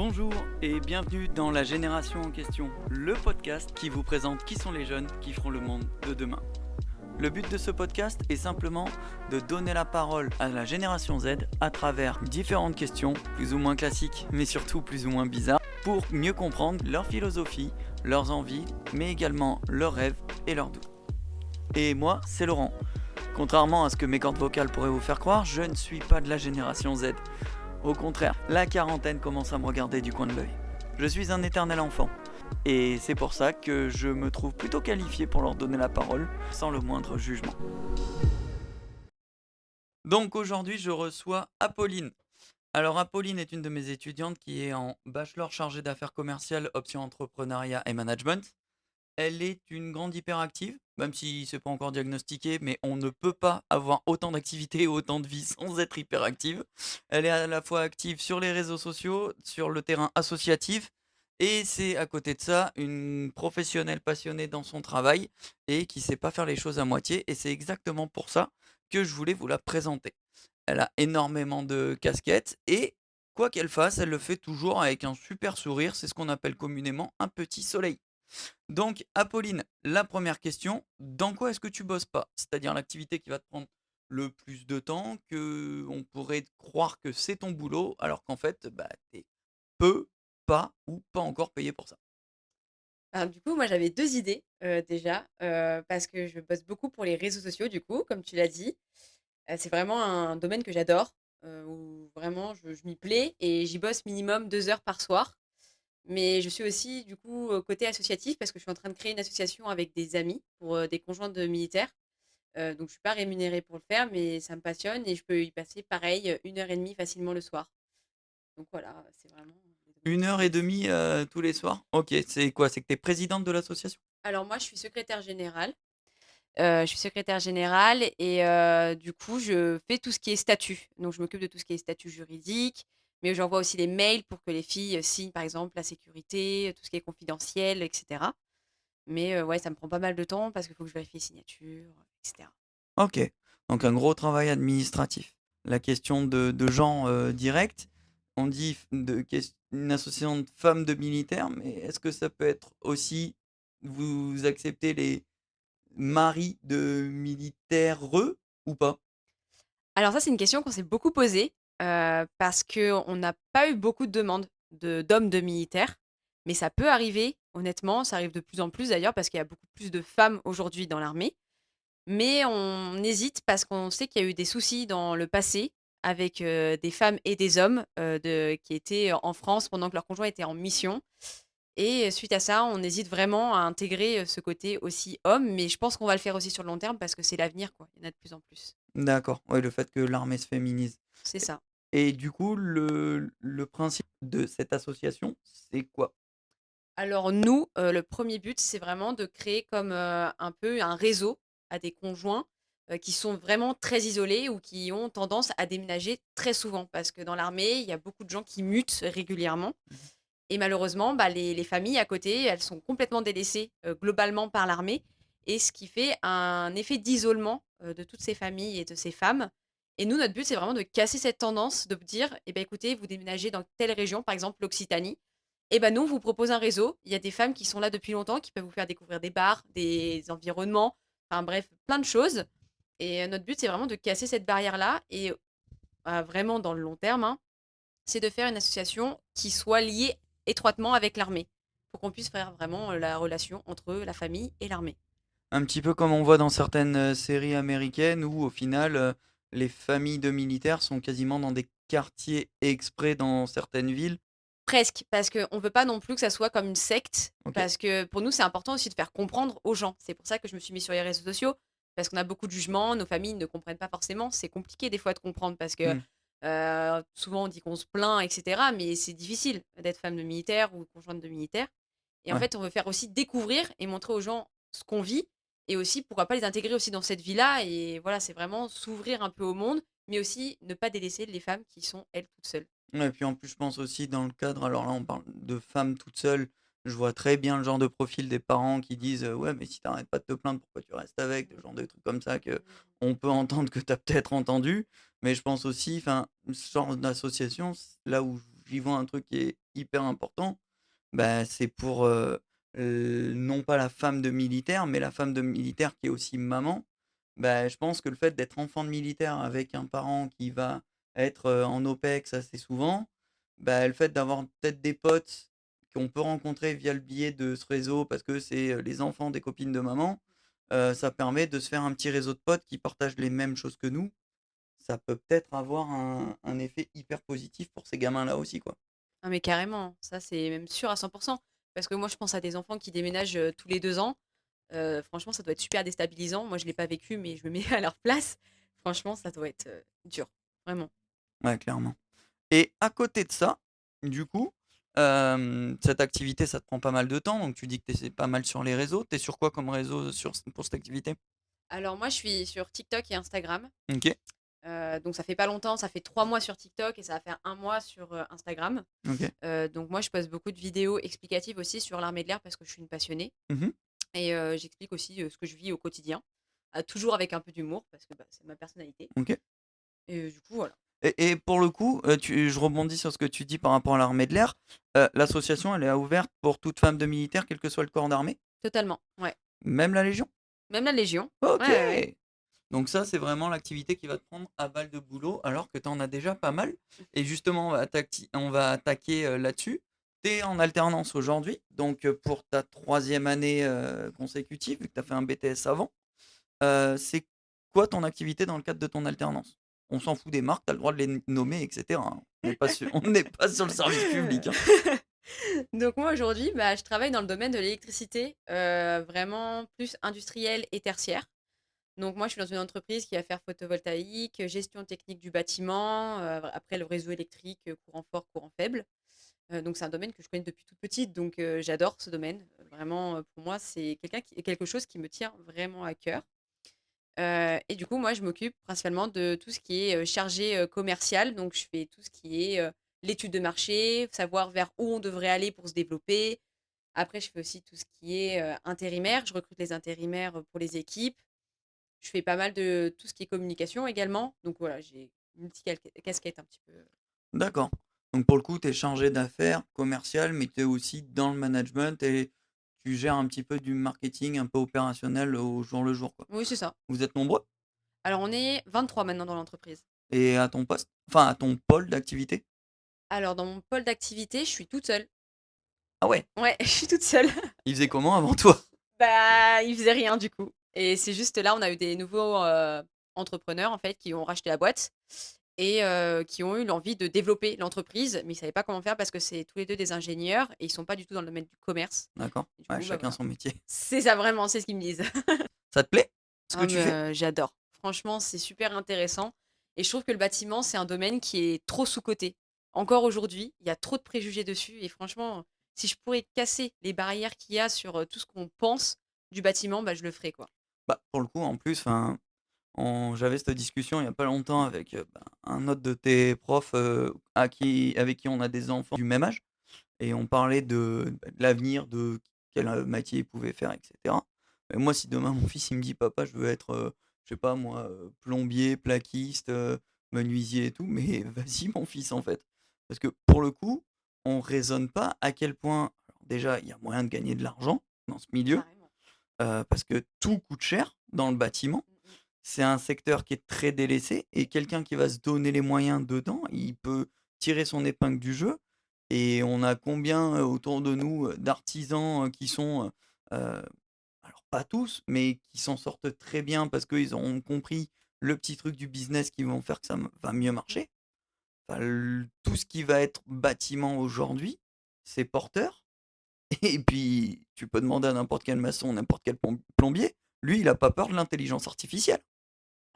Bonjour et bienvenue dans La Génération en question, le podcast qui vous présente qui sont les jeunes qui feront le monde de demain. Le but de ce podcast est simplement de donner la parole à la génération Z à travers différentes questions, plus ou moins classiques, mais surtout plus ou moins bizarres, pour mieux comprendre leur philosophie, leurs envies, mais également leurs rêves et leurs doutes. Et moi, c'est Laurent. Contrairement à ce que mes cordes vocales pourraient vous faire croire, je ne suis pas de la génération Z. Au contraire, la quarantaine commence à me regarder du coin de l'œil. Je suis un éternel enfant. Et c'est pour ça que je me trouve plutôt qualifié pour leur donner la parole, sans le moindre jugement. Donc aujourd'hui, je reçois Apolline. Alors Apolline est une de mes étudiantes qui est en bachelor chargé d'affaires commerciales, option entrepreneuriat et management. Elle est une grande hyperactive, même si c'est pas encore diagnostiqué, mais on ne peut pas avoir autant d'activités et autant de vie sans être hyperactive. Elle est à la fois active sur les réseaux sociaux, sur le terrain associatif, et c'est à côté de ça une professionnelle passionnée dans son travail et qui sait pas faire les choses à moitié. Et c'est exactement pour ça que je voulais vous la présenter. Elle a énormément de casquettes et quoi qu'elle fasse, elle le fait toujours avec un super sourire. C'est ce qu'on appelle communément un petit soleil. Donc, Apolline, la première question, dans quoi est-ce que tu bosses pas? C'est-à-dire l'activité qui va te prendre le plus de temps, que on pourrait croire que c'est ton boulot, alors qu'en fait, bah, tu peu, pas ou pas encore payé pour ça. Du coup, moi, j'avais 2 idées, déjà, parce que je bosse beaucoup pour les réseaux sociaux, du coup, comme tu l'as dit. C'est vraiment un domaine que j'adore, où vraiment je m'y plais et j'y bosse minimum 2 heures par soir. Mais je suis aussi, du coup, côté associatif parce que je suis en train de créer une association avec des amis pour, des conjoints de militaires. Donc je suis pas rémunérée pour le faire, mais ça me passionne et je peux y passer pareil, 1 heure et demie facilement le soir. Donc voilà, c'est vraiment les domaines Une que je heure et bosse. demie tous les soirs? OK, c'est quoi? C'est que tu es présidente de l'association? Alors moi, je suis secrétaire générale. Je suis secrétaire générale et du coup, je fais tout ce qui est statut. Donc je m'occupe de tout ce qui est statut juridique, mais j'envoie aussi les mails pour que les filles, signent, par exemple, la sécurité, tout ce qui est confidentiel et cetera. Mais ouais, ça me prend pas mal de temps parce qu'il faut que je vérifie les signatures, et cetera. OK, donc un gros travail administratif. La question de gens, directs, on dit f de ques une association de femmes de militaires, mais est-ce que ça peut être aussi vous acceptez les maris de militaires ou pas? Alors ça, c'est une question qu'on s'est beaucoup posée, parce qu'on n'a pas eu beaucoup de demandes d'hommes de militaires, mais ça peut arriver, honnêtement, ça arrive de plus en plus d'ailleurs parce qu'il y a beaucoup plus de femmes aujourd'hui dans l'armée. Mais on hésite parce qu'on sait qu'il y a eu des soucis dans le passé avec, des femmes et des hommes, qui étaient en France pendant que leur conjoint était en mission et suite à ça, on hésite vraiment à intégrer, ce côté aussi homme, mais je pense qu'on va le faire aussi sur le long terme parce que c'est l'avenir, quoi. Il y en a de plus en plus. D'accord, ouais, le fait que l'armée se féminise C'est ça. et du coup, le principe de cette association, c'est quoi? Alors nous, le premier but, c'est vraiment de créer comme, un peu un réseau à des conjoints, qui sont vraiment très isolés ou qui ont tendance à déménager très souvent. Parce que dans l'armée, il y a beaucoup de gens qui mutent régulièrement Mmh. et malheureusement, bah, les familles à côté, elles sont complètement délaissées, globalement par l'armée et ce qui fait un effet d'isolement, de toutes ces familles et de ces femmes et nous, notre but, c'est vraiment de casser cette tendance, de dire: «Eh ben écoutez, vous déménagez dans telle région», par exemple l'Occitanie et ben nous, on vous propose un réseau. Il y a des femmes qui sont là depuis longtemps, qui peuvent vous faire découvrir des bars, des environnements, enfin bref, plein de choses et notre but, c'est vraiment de casser cette barrière-là et vraiment dans le long terme, hein, c'est de faire une association qui soit liée étroitement avec l'armée, pour qu'on puisse faire vraiment, la relation entre la famille et l'armée. Un petit peu comme on voit dans certaines, séries américaines où au final, les familles de militaires sont quasiment dans des quartiers exprès dans certaines villes. Presque, parce qu'on veut pas non plus que ça soit comme une secte, OK. parce que pour nous, c'est important aussi de faire comprendre aux gens. C'est pour ça que je me suis mise sur les réseaux sociaux, parce qu'on a beaucoup de jugements, nos familles ne comprennent pas forcément. C'est compliqué des fois de comprendre parce que, Mmh. souvent on dit qu'on se plaint et cetera, mais c'est difficile d'être femme de militaire ou conjointe de militaire et en Ouais. fait, on veut faire aussi découvrir et montrer aux gens ce qu'on vit et aussi pourquoi pas les intégrer aussi dans cette vie-là et voilà, c'est vraiment s'ouvrir un peu au monde, mais aussi ne pas délaisser les femmes qui sont, elles, toutes seules. Ouais, et puis en plus, je pense aussi dans le cadre alors là, on parle de femmes toutes seules. Je vois très bien le genre de profil des parents qui disent, «Ouais, mais si tu arrêtes pas de te plaindre, pourquoi tu restes avec?» Mmh. Ce genre de trucs comme ça que Mmh. on peut entendre, que tu as peut-être entendu. Mais je pense aussi, enfin, ce genre d'association, c là où j'y vois un truc qui est hyper important, bah, c'est pour, non pas la femme de militaire, mais la femme de militaire qui est aussi maman. Bah, je pense que le fait d'être enfant de militaire avec un parent qui va être, en OPEX assez souvent, bah, le fait d'avoir peut-être des potes qu'on peut rencontrer via le biais de ce réseau parce que c'est, les enfants des copines de maman, ça permet de se faire un petit réseau de potes qui partagent les mêmes choses que nous. Ça peut peut-être avoir un effet hyper positif pour ces gamins-là aussi, quoi. Ah mais carrément, ça c'est même sûr à 100. Parce que moi je pense à des enfants qui déménagent, tous les 2 ans. Franchement ça doit être super déstabilisant. Moi je l'ai pas vécu, mais je me mets à leur place. Franchement ça doit être, dur, vraiment. Ouais, clairement. Et à côté de ça, du coup, cette activité, ça te prend pas mal de temps, donc tu dis que tu es pas mal sur les réseaux. Tu es sur quoi comme réseau pour cette activité? Alors moi je suis sur TikTok et Instagram. OK, Donc ça fait pas longtemps, ça fait 3 mois sur TikTok et ça va faire 1 mois sur, Instagram. OK. Donc moi je poste beaucoup de vidéos explicatives aussi sur l'armée de l'air parce que je suis une passionnée Mmh. et j'explique aussi, ce que je vis au quotidien, toujours avec un peu d'humour parce que, bah, c'est ma personnalité OK. et du coup voilà. Et pour le coup, je rebondis sur ce que tu dis par rapport à l'armée de l'air. L'association, elle est ouverte pour toute femme de militaire, quel que soit le corps d'armée? Totalement, ouais. Même la Légion? Même la Légion. Ouais, OK! ouais, ouais. Donc ça, c'est vraiment l'activité qui va te prendre à balle de boulot, alors que tu en as déjà pas mal. Et justement, on va attaquer là-dessus. Tu es en alternance aujourd'hui, donc pour ta troisième année consécutive, vu que tu as fait un BTS avant. C'est quoi ton activité dans le cadre de ton alternance? On s'en fout des marques, tu as le droit de les nommer, etc. Hein. On n'est pas sur le service public. Hein. Donc moi aujourd'hui, bah, je travaille dans le domaine de l'électricité, vraiment plus industriel et tertiaire. Donc moi, je suis dans une entreprise qui va faire photovoltaïque, gestion technique du bâtiment, après le réseau électrique, courant fort, courant faible. Donc c'est un domaine que je connais depuis toute petite, donc j'adore ce domaine. Vraiment, pour moi, c'est quelque chose qui me tient vraiment à cœur. Et du coup, moi, je m'occupe principalement de tout ce qui est, chargé, commercial. Donc je fais tout ce qui est, l'étude de marché, savoir vers où on devrait aller pour se développer. Après, je fais aussi tout ce qui est, intérimaire. Je recrute les intérimaires, pour les équipes. Je fais pas mal de tout ce qui est communication également. Donc voilà, j'ai une petite casquette un petit peu. D'accord. Donc pour le coup, tu es chargé d'affaires commercial, mais tu es aussi dans le management et tu gères un petit peu du marketing un peu opérationnel au jour le jour, quoi. Oui, c'est ça. Vous êtes nombreux? Alors on est 23 maintenant dans l'entreprise. Et à ton poste? Enfin, à ton pôle d'activité? Alors dans mon pôle d'activité, je suis toute seule. Ah ouais, Ouais, je suis toute seule. il faisait comment avant toi? Bah, ils faisaient rien du coup et c'est juste là, on a eu des nouveaux, entrepreneurs en fait qui ont racheté la boîte et qui ont eu l'envie de développer l'entreprise, mais ils savaient pas comment faire parce que c'est tous les 2 des ingénieurs et ils sont pas du tout dans le domaine du commerce D'accord. et du Ouais, coup, bah, chacun voilà. son métier. C'est ça vraiment, c'est ce qu'ils me disent. Ça te plaît, ce que Ah tu fais? mais j'adore. Franchement, c'est super intéressant et je trouve que le bâtiment, c'est un domaine qui est trop sous-coté. Encore aujourd'hui, il y a trop de préjugés dessus et franchement, si je pourrais casser les barrières qu'il y a sur, tout ce qu'on pense du bâtiment, bah, je le ferais, quoi. Bah, pour le coup, en plus, enfin, j'avais cette discussion il y a pas longtemps avec, un autre de tes profs, avec qui on a des enfants du même âge et on parlait de l'avenir, de quel, métier il pouvait faire et cetera. Et moi, si demain mon fils, il me dit: «Papa, je veux être, je sais pas moi, plombier, plaquiste, menuisier et tout», mais vas-y mon fils, en fait. Parce que pour le coup, on raisonne pas à quel point alors déjà, il y a moyen de gagner de l'argent dans ce milieu, Carrément. parce que tout coûte cher dans le bâtiment. Mmh mh. C'est un secteur qui est très délaissé et quelqu'un qui va se donner les moyens dedans, il peut tirer son épingle du jeu et on a combien, autour de nous, d'artisans, qui sont, alors pas tous, mais qui s'en sortent très bien parce qu'ils auront compris le petit truc du business qui vont faire que ça va mieux Mmh. marcher. Enfin, tout ce qui va être bâtiment aujourd'hui, c'est porteur et puis tu peux demander à n'importe quel maçon, n'importe quel plombier, lui, il a pas peur de l'intelligence artificielle.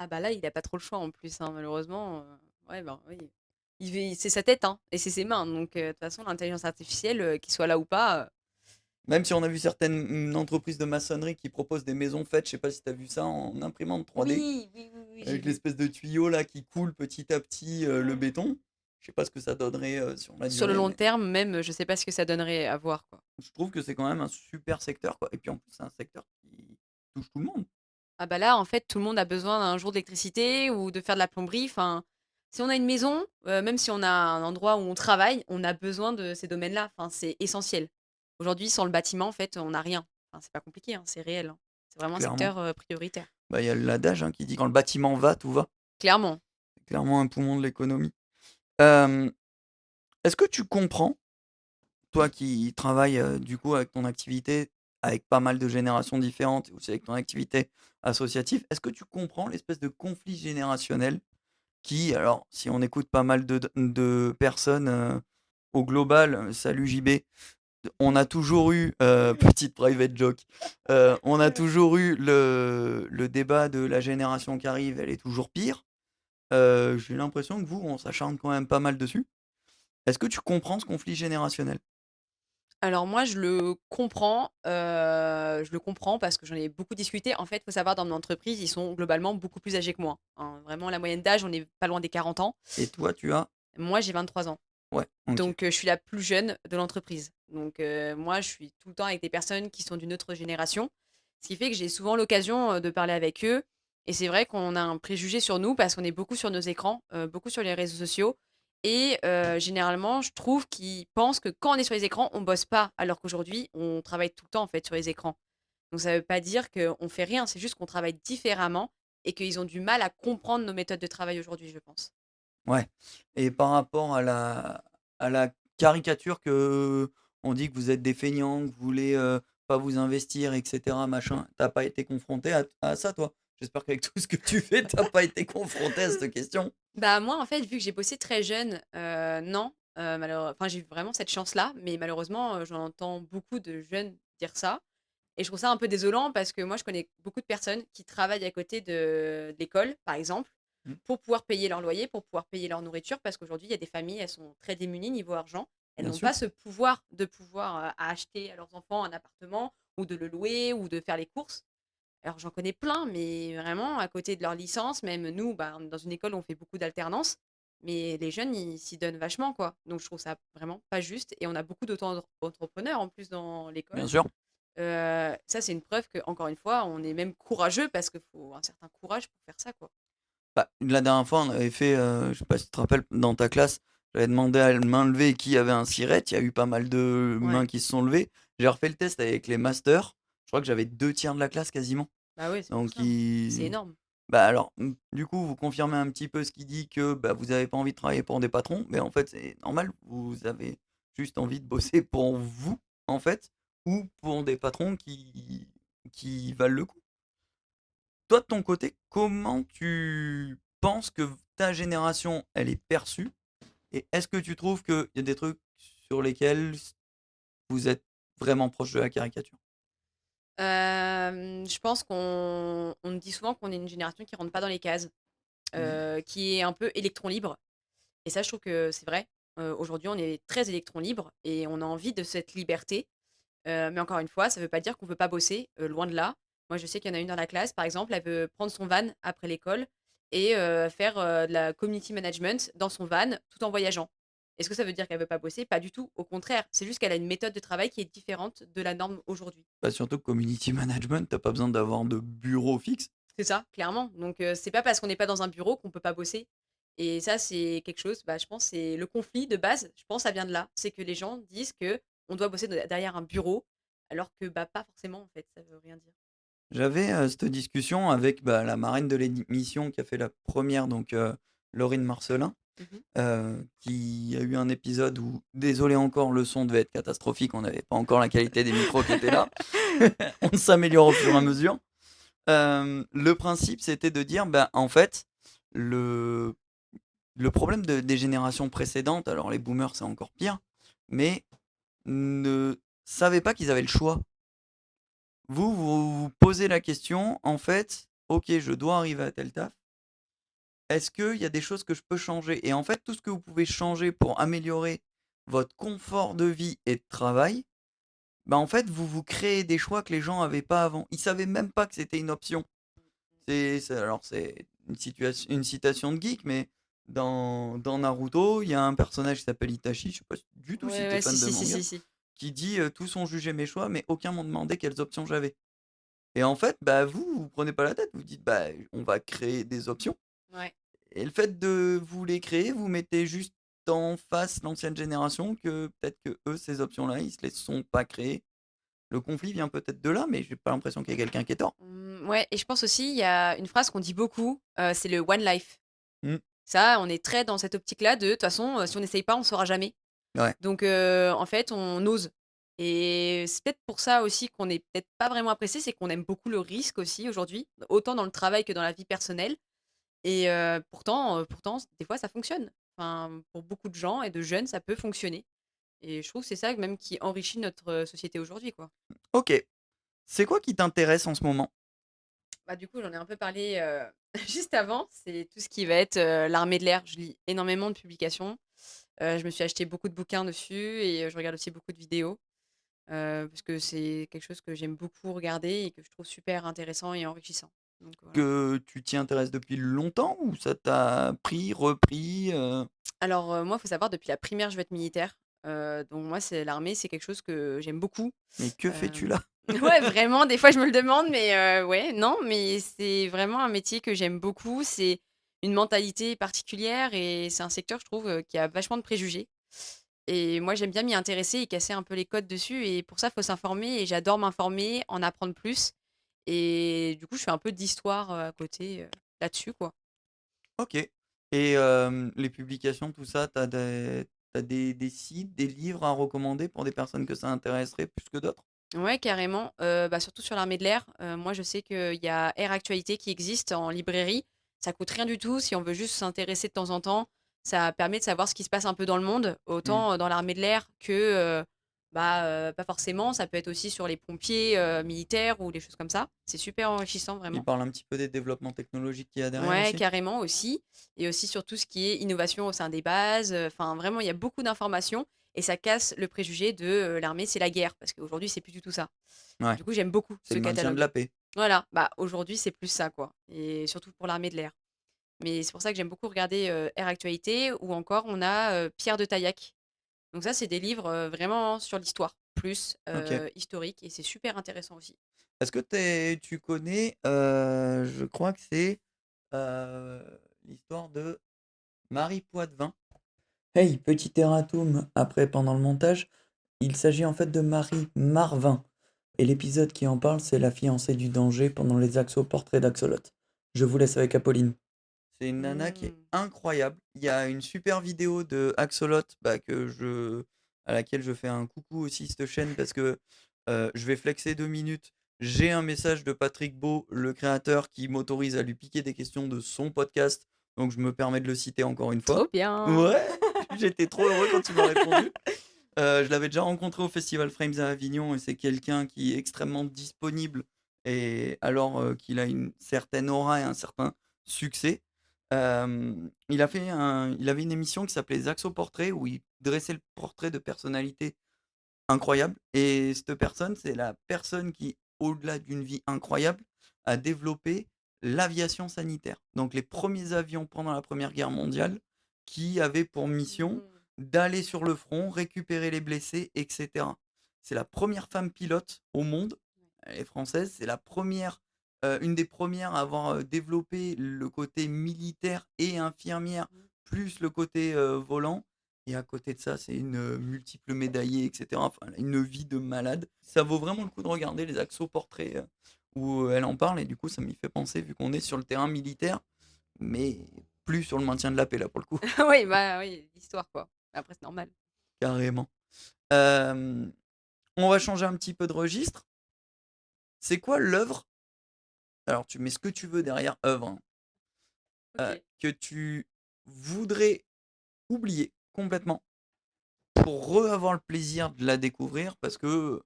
Ah bah, là, il a pas trop le choix en plus, hein, malheureusement, ouais, ben, oui. C'est sa tête, hein, et c'est ses mains, donc de toute façon, l'intelligence artificielle, qu'il soit là ou pas, Même si on a vu certaines, entreprises de maçonnerie qui proposent des maisons faites, je sais pas si tu as vu ça en imprimante 3D, oui, oui, oui, oui, j'ai avec vu. l'espèce de tuyau là qui coule petit à petit, le béton. Je sais pas ce que ça donnerait, sur la Sur le durée, long mais terme même, je sais pas ce que ça donnerait à voir, quoi. je trouve que c'est quand même un super secteur, quoi et puis en plus, c'est un secteur qui touche tout le monde. Ah bah, là, en fait, tout le monde a besoin un jour d'électricité ou de faire de la plomberie, enfin, Si on a une maison, même si on a un endroit où on travaille, on a besoin de ces domaines-là. Enfin, c'est essentiel. Aujourd'hui, sans le bâtiment, en fait, on n'a rien. Enfin, c'est pas compliqué, hein, c'est réel, hein. C'est vraiment un clairement. secteur, prioritaire. Bah, il y a l'adage, hein, qui dit: «Quand le bâtiment va, tout va». Clairement. C'est clairement un poumon de l'économie. Hem, est-ce que tu comprends, toi qui travailles, du coup avec ton activité, avec pas mal de générations différentes, et aussi avec ton activité associative, est-ce que tu comprends l'espèce de conflit générationnel qui, alors si on écoute pas mal de personnes, au global, salut JB, on a toujours eu, petite private joke, on a toujours eu le débat de la génération qui arrive, elle est toujours pire. J'ai l'impression que vous, on s'acharne quand même pas mal dessus. Est-ce que tu comprends ce conflit générationnel? Alors moi, je le comprends parce que j'en ai beaucoup discuté. En fait, il faut savoir dans mon entreprise, ils sont globalement beaucoup plus âgés que moi, hein. Vraiment la moyenne d'âge, on est pas loin des 40 ans. Et toi, tu as? Moi, j'ai 23 ans. Ouais, OK. Donc je suis la plus jeune de l'entreprise. Donc moi, je suis tout le temps avec des personnes qui sont d'une autre génération. Ce qui fait que j'ai souvent l'occasion, de parler avec eux et c'est vrai qu'on a un préjugé sur nous parce qu'on est beaucoup sur nos écrans, beaucoup sur les réseaux sociaux et généralement, je trouve qu'ils pensent que quand on est sur les écrans, on bosse pas alors qu'aujourd'hui, on travaille tout le temps, en fait, sur les écrans. Donc ça veut pas dire qu'on fait rien, c'est juste qu'on travaille différemment et qu'ils ont du mal à comprendre nos méthodes de travail aujourd'hui, je pense. Ouais, et par rapport à la caricature que on dit que vous êtes des feignants, que vous voulez, pas vous investir et cetera machin, tu pas été confronté à ça toi? J'espère qu'avec tout ce que tu fais, tu pas été confronté à cette question? Bah, moi, en fait, vu que j'ai bossé très jeune, non, enfin, j'ai eu vraiment cette chance-là, mais malheureusement, j'entends beaucoup de jeunes dire ça et je trouve ça un peu désolant parce que moi, je connais beaucoup de personnes qui travaillent à côté de l'école, par exemple, Mmh, pour pouvoir payer leur loyer, pour pouvoir payer leur nourriture parce qu'aujourd'hui, il y a des familles, elles sont très démunies niveau argent. Elles bien n'ont sûr. pas ce pouvoir de pouvoir, acheter à leurs enfants un appartement ou de le louer ou de faire les courses. Alors j'en connais plein, mais vraiment à côté de leur licence, même nous, bah, on est dans une école où on fait beaucoup d'alternance, mais les jeunes, ils s'y donnent vachement, quoi. Donc je trouve ça vraiment pas juste et on a beaucoup d'auto-entrepreneurs en plus dans Bien l'école. sûr. Ça, c'est une preuve que encore une fois, on est même courageux parce qu'il faut un certain courage pour faire ça, quoi. Bah, la dernière fois, on avait fait, je sais pas si tu te rappelles, dans ta classe, j'avais demandé à la main levée qui avait un siret. Il y a eu pas mal de Ouais. mains qui se sont levées. J'ai refait le test avec les masters. Je crois que j'avais 2 tiers de la classe quasiment. Bah, ouais, c'est pour Donc ça, hein. C'est il énorme. bah, alors, du coup, vous confirmez un petit peu ce qu'il dit que, bah, vous avez pas envie de travailler pour des patrons, mais en fait, c'est normal, vous avez juste envie de bosser pour vous, en fait, ou pour des patrons qui valent le coup. Toi, de ton côté, comment tu penses que ta génération, elle est perçue? Et est-ce que tu trouves qu'il y a des trucs sur lesquels vous êtes vraiment proche de la caricature? Je pense qu'on me dit souvent qu'on est une génération qui rentre pas dans les cases, Oui, qui est un peu électron libre. Et ça, je trouve que c'est vrai. Aujourd'hui, on est très électron libre et on a envie de cette liberté. Mais encore une fois, ça ne veut pas dire qu'on ne veut pas bosser, loin de là. Moi, je sais qu'il y en a une dans la classe, par exemple, elle veut prendre son van après l'école et faire, de la community management dans son van, tout en voyageant. Est-ce que ça veut dire qu'elle veut pas bosser? Pas du tout, au contraire. C'est juste qu'elle a une méthode de travail qui est différente de la norme aujourd'hui. bah, surtout que community management, t'as pas besoin d'avoir de bureau fixe. C'est ça, clairement. Donc c'est pas parce qu'on n'est pas dans un bureau qu'on peut pas bosser et ça, c'est quelque chose, bah, je pense, c'est le conflit de base, je pense, ça vient de là. C'est que les gens disent que on doit bosser de derrière un bureau alors que, bah, pas forcément, en fait, ça veut rien dire. J'avais, cette discussion avec, bah, la marraine de l'émission qui a fait la première, donc Laurine Marcellin, Mmh. qui a eu un épisode où, désolé encore, le son devait être catastrophique, on n'avait pas encore la qualité des micros qui étaient là. On s'améliore au fur et à mesure. Le principe, c'était de dire, bah, en fait, le le problème des générations précédentes, alors les boomers, c'est encore pire, mais ne savaient pas qu'ils avaient le choix. Vous posez la question, en fait: «OK, je dois arriver à tel taf. Est-ce qu'il y a des choses que je peux changer?» Et en fait, tout ce que vous pouvez changer pour améliorer votre confort de vie et de travail, bah, en fait, vous vous créez des choix que les gens avaient pas avant. Ils savaient même pas que c'était une option. C'est une citation de geek, mais dans Naruto, il y a un personnage qui s'appelle Itachi, je sais pas du tout si Ouais, tu es ouais, si, fan de si, si, manga, si, si. qui dit, «Tous ont jugé mes choix, mais aucun m'ont demandé quelles options j'avais». Et en fait, bah, vous prenez pas la tête, vous dites: «Bah, on va créer des options» Ouais. et le fait de vous les créer, vous mettez juste en face l'ancienne génération que peut-être que eux, ces options-là, ils se les sont pas créées. Le conflit vient peut-être de là, mais j'ai pas l'impression qu'il y a quelqu'un qui ait tort. Ouais, et je pense aussi, il y a une phrase qu'on dit beaucoup, c'est le one life. Mmh, Ça, on est très dans cette optique-là de toute façon, si on n'essaye pas, on saura jamais. ouais. Donc en fait, on ose et c'est peut-être pour ça aussi qu'on est peut-être pas vraiment apprécié, c'est qu'on aime beaucoup le risque aussi aujourd'hui, autant dans le travail que dans la vie personnelle et pourtant des fois ça fonctionne. Enfin, pour beaucoup de gens et de jeunes, ça peut fonctionner et je trouve que c'est ça même qui enrichit notre, société aujourd'hui, quoi. OK. C'est quoi qui t'intéresse en ce moment? Bah, du coup, j'en ai un peu parlé, juste avant, c'est tout ce qui va être, l'armée de l'air. Je lis énormément de publications, je me suis acheté beaucoup de bouquins dessus et je regarde aussi beaucoup de vidéos, parce que c'est quelque chose que j'aime beaucoup regarder et que je trouve super intéressant et enrichissant. Donc voilà. Que tu t'y intéresses depuis longtemps ou ça t'a pris, repris, Alors, moi, il faut savoir depuis la primaire, je vais être militaire, donc moi, c'est l'armée, c'est quelque chose que j'aime beaucoup. mais que fais-tu Hem, là? ouais, vraiment, des fois, je me le demande, mais ouais, non, mais c'est vraiment un métier que j'aime beaucoup. C'est une mentalité particulière et c'est un secteur, je trouve, qui a vachement de préjugés et moi, j'aime bien m'y intéresser et casser un peu les codes dessus et pour ça, il faut s'informer et j'adore m'informer, en apprendre plus et du coup, je fais un peu d'histoire, à côté, là-dessus, quoi. OK. Et les publications, tout ça, t'as des sites, des livres à recommander pour des personnes que ça intéresserait plus que d'autres? Ouais, carrément, bah, surtout sur l'armée de l'air. Moi, je sais qu'il y a Air Actualité qui existe en librairie. Ça coûte rien du tout si on veut juste s'intéresser de temps en temps. Ça permet de savoir ce qui se passe un peu dans le monde, Mmh. autant, dans l'armée de l'air que, pas forcément. Ça peut être aussi sur les pompiers, militaires ou des choses comme ça. C'est super enrichissant, Il vraiment. parle un petit peu des développements technologiques qu'il y a derrière Ouais, aussi? carrément aussi et aussi sur tout ce qui est innovation au sein des bases, enfin vraiment il y a beaucoup d'informations et ça casse le préjugé de, l'armée c'est la guerre parce qu'aujourd'hui c'est plus du tout ça. Ouais, Du coup, j'aime beaucoup c'est ce le maintien de catalogue. la paix. Voilà, bah, aujourd'hui c'est plus ça quoi et surtout pour l'armée de l'air. Mais c'est pour ça que j'aime beaucoup regarder, Air Actualité ou encore on a, Pierre de Taillac. Donc ça c'est des livres, vraiment sur l'histoire, plus, OK. historique et c'est super intéressant aussi. Est-ce que tu connais, je crois que c'est, heu, l'histoire de Marie Poitevin? Hey, petit erratum, après pendant le montage, il s'agit en fait de Marie Marvin. Et l'épisode qui en parle, c'est la fiancée du danger pendant les axo-portraits d'Axolot. Je vous laisse avec Apolline. C'est une nana qui est Mmh. incroyable. Il y a une super vidéo de Axolot bah, à laquelle je fais un coucou aussi cette chaîne parce que je vais flexer 2 minutes. J'ai un message de Patrick Beau, le créateur, qui m'autorise à lui piquer des questions de son podcast. Donc je me permets de le citer encore une fois. Trop bien! Ouais, j'étais trop heureux quand il m'a répondu. Je l'avais déjà rencontré au festival Frames à Avignon et c'est quelqu'un qui est extrêmement disponible et alors, qu'il a une certaine aura et un certain succès. Il avait une émission qui s'appelait Zaxo Portrait où il dressait le portrait de personnalités incroyables et cette personne, c'est la personne qui, au-delà d'une vie incroyable, a développé l'aviation sanitaire. Donc les premiers avions pendant la Première Guerre mondiale qui avaient pour mission Mmh. d'aller sur le front, récupérer les blessés et cetera. C'est la première femme pilote au monde, elle est française, c'est la première, une des premières à avoir, développé le côté militaire et infirmière, Mmh. plus le côté, volant et à côté de ça, c'est une, multiple médaillée et cetera. Enfin, elle a une vie de malade. Ça vaut vraiment le coup de regarder les axo-portraits, où, elle en parle et du coup, ça m'y fait penser vu qu'on est sur le terrain militaire, mais plus sur le maintien de la paix là, pour le coup, Oui, bah, oui, l'histoire quoi. Après c'est normal. carrément. Hem, on va changer un petit peu de registre. C'est quoi l'œuvre alors tu mets ce que tu veux derrière œuvre, hein, OK. que tu voudrais oublier complètement pour re-avoir le plaisir de la découvrir parce que,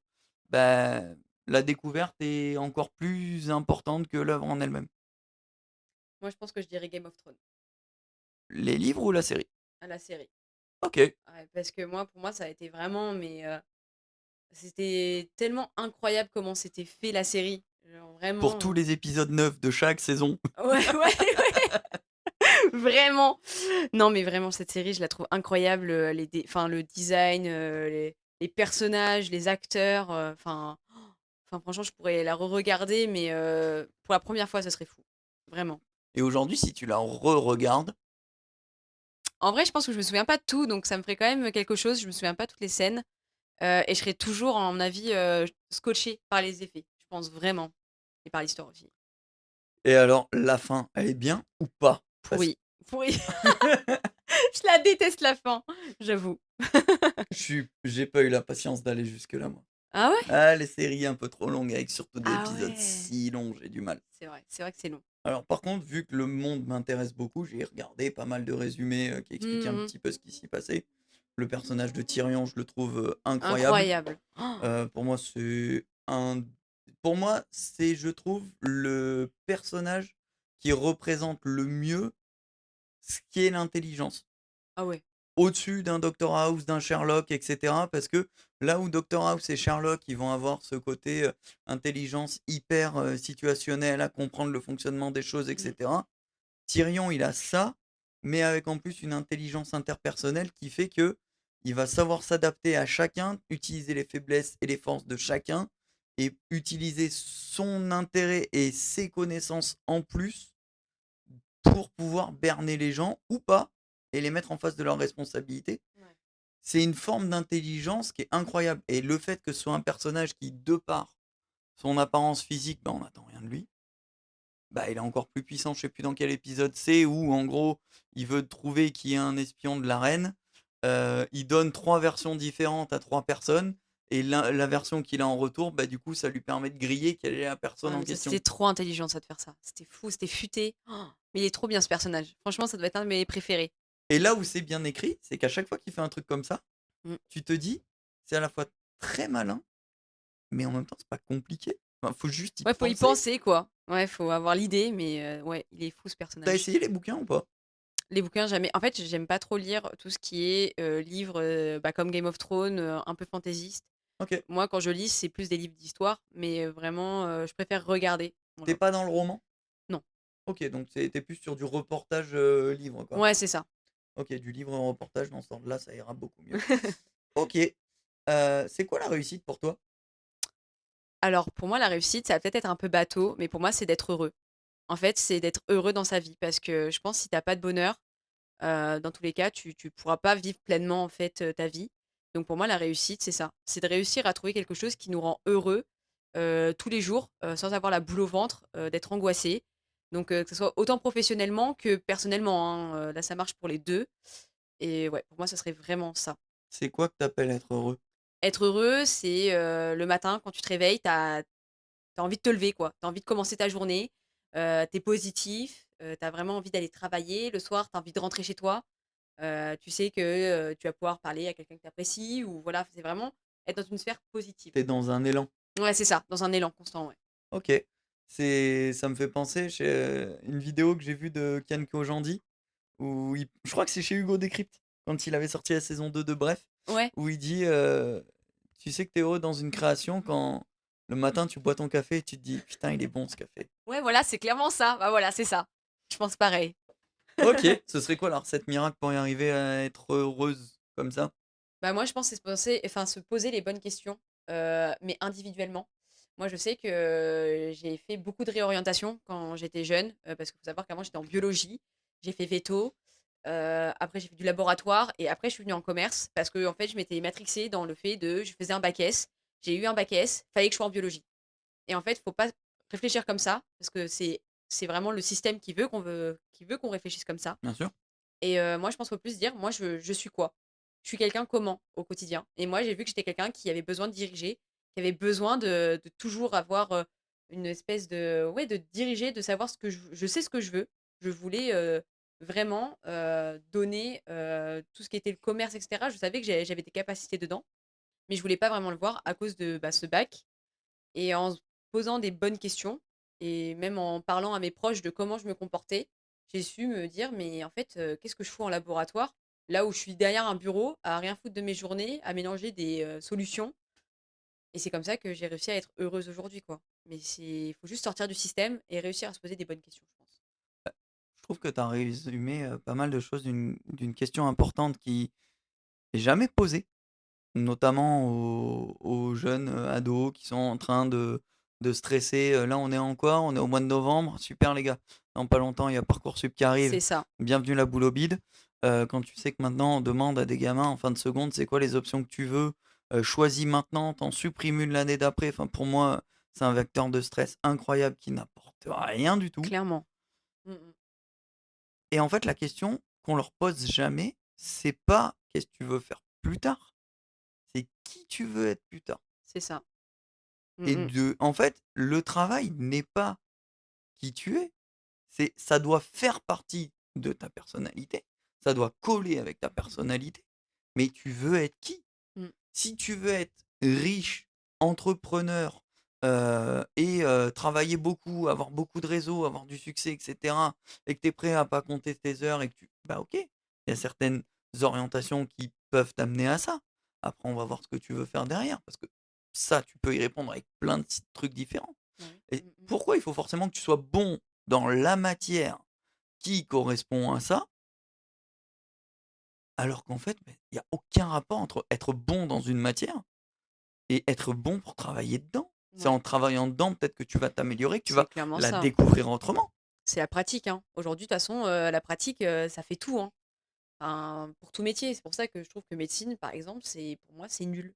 bah, la découverte est encore plus importante que l'œuvre en elle-même. Moi je pense que je dirais Game of Thrones, Les livres ou la série? à la série. OK. Ouais, parce que moi, pour moi, ça a été vraiment mais c'était tellement incroyable comment c'était fait la série. Genre Pour vraiment, tous les épisodes 9 de chaque saison. ouais, ouais, ouais, vraiment. Non, mais vraiment cette série, je la trouve incroyable, le design, les personnages, les acteurs, enfin franchement, je pourrais la re-regarder mais pour la première fois, ce serait fou. Vraiment. Et aujourd'hui, si tu la re-regardes, En vrai, je pense que je me souviens pas de tout, donc ça me ferait quand même quelque chose. Je me souviens pas toutes les scènes, et je serais toujours, à mon avis, scotchée par les effets. Je pense vraiment et par l'histoire aussi. et alors la fin, elle est bien ou pas? Parce Pourri, pourri. Je la déteste la fin, j'avoue. j'ai pas eu la patience d'aller jusque-là, moi. Ah ouais? Ah, les séries un peu trop longues avec surtout des Ah épisodes ouais. si longs, j'ai du mal. C'est vrai que c'est long. Alors par contre, vu que le monde m'intéresse beaucoup, j'ai regardé pas mal de résumés, qui expliquaient un Mmh. petit peu ce qui s'y passait. Le personnage de Tyrion, je le trouve, incroyable. Incroyable. Pour moi, c'est, je trouve, le personnage qui représente le mieux ce qu'est l'intelligence. Ah ouais. Au-dessus d'un Doctor House, d'un Sherlock, et cetera. Parce que là où Doctor House et Sherlock, ils vont avoir ce côté, intelligence hyper, situationnelle, à comprendre le fonctionnement des choses, et Mmh. cetera. Tyrion, il a ça, mais avec en plus une intelligence interpersonnelle qui fait que il va savoir s'adapter à chacun, utiliser les faiblesses et les forces de chacun et utiliser son intérêt et ses connaissances en plus pour pouvoir berner les gens ou pas et les mettre en face de leurs responsabilités. Ouais. C'est une forme d'intelligence qui est incroyable et le fait que ce soit un personnage qui, de par son apparence physique, bah, on n'attend rien de lui. Bah, il est encore plus puissant, je sais plus dans quel épisode c'est, où en gros, il veut trouver qui est un espion de la reine. Il donne 3 versions différentes à 3 personnes et la version qu'il a en retour, bah, du coup, ça lui permet de griller quelle est la personne Ouais, en mais ça, question. c'était trop intelligent ça de faire ça. C'était fou, c'était futé. Mais il est trop bien ce personnage. Franchement, ça doit être un de mes préférés. Et là où c'est bien écrit, c'est qu'à chaque fois qu'il fait un truc comme ça, Mmh. tu te dis: «C'est à la fois très malin, mais en même temps, c'est pas compliqué». Enfin, faut juste y Ouais, faut y penser. penser quoi. Ouais, faut avoir l'idée, mais ouais, il est fou ce T'as personnage. essayé les bouquins ou pas? Les bouquins, jamais. En fait, j'aime pas trop lire tout ce qui est, livres, bah, comme Game of Thrones, un peu fantaisiste. OK. Moi, quand je lis, c'est plus des livres d'histoire, mais vraiment, je préfère regarder. Tu Voilà. pas dans le roman? Non. OK, donc tu plus sur du reportage, livre, quoi. Ouais, c'est ça. OK, du livre en reportage dans ce ordre-là, ça ira beaucoup mieux. OK, c'est quoi la réussite pour toi? Alors pour moi, la réussite, ça va peut-être être un peu bateau, mais pour moi, c'est d'être heureux. En fait, c'est d'être heureux dans sa vie parce que je pense si tu as pas de bonheur, dans tous les cas, tu pourras pas vivre pleinement, en fait, ta vie. Donc pour moi, la réussite, c'est ça. C'est de réussir à trouver quelque chose qui nous rend heureux, tous les jours, sans avoir la boule au ventre, d'être angoissé. Donc que ce soit autant professionnellement que personnellement, hein, là, ça marche pour les 2. Et ouais, pour moi, ça serait vraiment ça. C'est quoi que tu appelles être heureux? Être heureux, c'est, le matin quand tu te réveilles, tu envie de te lever, quoi. Tu as envie de commencer ta journée, tu es positif, tu as vraiment envie d'aller travailler. Le soir, tu as envie de rentrer chez toi. Tu sais que, tu vas pouvoir parler à quelqu'un que tu apprécies ou voilà, c'est vraiment être dans une sphère positive. Tu es dans un élan. Ouais, c'est ça, dans un élan constant, ouais. OK. Ça me fait penser, une vidéo que j'ai vue de Ken Kojandi où je crois que c'est chez Hugo Décrypte, quand il avait sorti la saison 2 de Bref, Ouais, où il dit, «Tu sais que tu es heureux dans une création quand le matin tu bois ton café et tu te dis: "Putain, il est bon ce café"». ouais, voilà, c'est clairement ça. Bah, voilà, c'est ça. Je pense pareil. OK, ce serait quoi la recette miracle pour y arriver à être heureuse comme ça? Bah, moi, je pense que c'est se poser les bonnes questions, mais individuellement. Moi, je sais que j'ai fait beaucoup de réorientation quand j'étais jeune, parce qu'il faut savoir qu'avant, j'étais en biologie. J'ai fait véto, après j'ai fait du laboratoire et après je suis venue en commerce parce que en fait, je m'étais matrixée dans le fait de je faisais un bac S, j'ai eu un bac S, fallait que je sois en biologie et en fait, faut pas réfléchir comme ça parce que c'est vraiment le système qui veut qu'on réfléchisse comme ça. Bien sûr. Et moi, je pense qu'il faut plus se dire: «Moi, je suis quoi? Je suis quelqu'un comment au quotidien?» Et moi, j'ai vu que j'étais quelqu'un qui avait besoin de diriger, qui avait besoin de toujours avoir, une espèce de ouais, de diriger, de savoir ce que je sais ce que je veux. Je voulais, vraiment, donner, tout ce qui était le commerce et cetera. Je savais que j'avais des capacités dedans, mais je voulais pas vraiment le voir à cause de, bah, ce bac et en se posant des bonnes questions et même en parlant à mes proches de comment je me comportais, j'ai su me dire: «Mais en fait, qu'est-ce que je fous en laboratoire? Là où je suis derrière un bureau, à rien foutre de mes journées, à mélanger des, solutions» et c'est comme ça que j'ai réussi à être heureuse aujourd'hui, quoi. Mais il faut juste sortir du système et réussir à se poser des bonnes questions, je pense. Je trouve que tu as résumé, pas mal de choses d'une question importante qui est jamais posée, notamment aux jeunes, ados qui sont en train de stresser, là on est en quoi? On est au mois de novembre, super les gars. Dans pas longtemps, il y a Parcoursup qui arrive. C'est ça. Bienvenue la boule au bide. Quand tu sais que maintenant on demande à des gamins en fin de seconde, c'est quoi les options que tu veux? Choisis maintenant, t'en supprimes une l'année d'après. Enfin, pour moi, c'est un vecteur de stress incroyable qui n'apporte rien du tout. Clairement. Mmh mh. Et en fait, la question qu'on leur pose jamais, c'est pas: «Qu'est-ce que tu veux faire plus tard?» c'est: «Qui tu veux être plus tard?» C'est ça. Mmh et mh. en fait, le travail n'est pas qui tu es. Ça doit faire partie de ta personnalité, ça doit coller avec ta personnalité, mais tu veux être qui? Mmh. Si tu veux être riche, entrepreneur, travailler beaucoup, avoir beaucoup de réseaux, avoir du succès et cetera et que tu es prêt à pas compter tes heures et que bah, OK, il y a certaines orientations qui peuvent t'amener à ça. Après, on va voir ce que tu veux faire derrière parce que ça, tu peux y répondre avec plein de trucs différents. Ouais. Et Mmh mh. pourquoi il faut forcément que tu sois bon dans la matière qui correspond à ça, alors qu'en fait, beh, il y a aucun rapport entre être bon dans une matière et être bon pour travailler dedans. C'est Ouais. en travaillant dedans peut-être que tu vas t'améliorer, que tu C'est vas clairement la ça. découvrir autrement. C'est la pratique, hein. Aujourd'hui, de toute façon, la pratique, ça fait tout, hein. Enfin, pour tout métier. C'est pour ça que je trouve que médecine, par exemple, c'est pour moi, c'est nul.